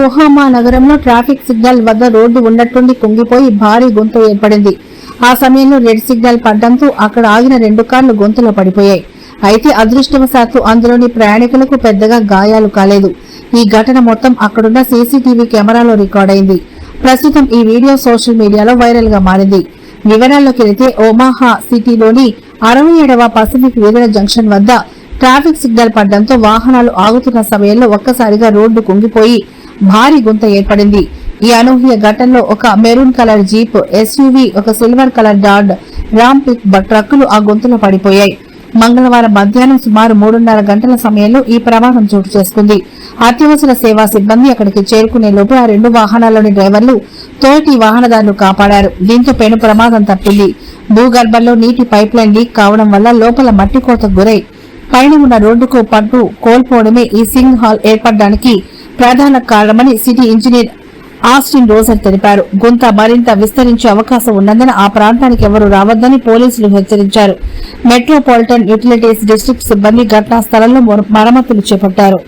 ఓహామా నగరంలో traffic signal వద్ద road ఉన్నట్టుండి కుంగిపోయి భారీ గుంత ఏర్పడింది. ఆ సమయంలో రెడ్ సిగ్నల్ పడ్డంతో అక్కడ ఆగిన 2 కార్లు గుంతలో పడిపోయాయి. అయితే అదృష్టవశాత్తు అందులోని ప్రయాణికులకు పెద్దగా గాయాలు కాలేదు. ఈ ఘటన మొత్తం అక్కడున్న సీసీటీవీ కెమెరాలో రికార్డైంది. ప్రస్తుతం ఈ వీడియో సోషల్ మీడియాలో వైరల్ గా మారింది. వివరాల్లోకి వెళితే ఓమాహా సిటీలోని 67వ పసిఫిక్ వీధుల జంక్షన్ వద్ద ట్రాఫిక్ సిగ్నల్ పడ్డంతో వాహనాలు ఆగుతున్న సమయంలో ఒక్కసారిగా రోడ్డు కుంగిపోయి భారీ గుంత ఏర్పడింది. ఈ అనూహ్య ఘటనలో ఒక మెరూన్ కలర్ జీప్, ఎస్యూవీ, ఒక silver colour Dodge Ram pick ట్రక్కులు ఆ గుంతలో పడిపోయాయి. మంగళవారం మధ్యాహ్నం సుమారు 3:30 గంటల సమయంలో ఈ ప్రమాదం చోటు చేసుకుంది. అత్యవసర సేవా సిబ్బంది అక్కడికి చేరుకునే లోపు ఆ 2 వాహనాల్లోని డ్రైవర్లు తోటి వాహనదారులు కాపాడారు. దీంతో పెను ప్రమాదం తప్పింది. భూగర్భంలో నీటి పైప్ లైన్ లీక్ కావడం వల్ల లోపల మట్టి కోతకు గురై పైన ఉన్న రోడ్డుకు పట్టు కోల్పోవడమే ఈ సింగ్ హాల్ ఏర్పడడానికి ప్రధాన కారణమని సిటీ ఇంజనీర్ ఆస్టిన్ రోజర్ తెలిపారు. గుంత మరింత విస్తరించే అవకాశం ఉన్నందున ఆ ప్రాంతానికి ఎవరూ రావద్దని పోలీసులు హెచ్చరించారు. మెట్రోపాలిటన్ యుటిలిటీస్ డిస్ట్రిక్ట్ సిబ్బంది ఘటనా స్థలంలో మరమ్మతులు చేపట్టారు.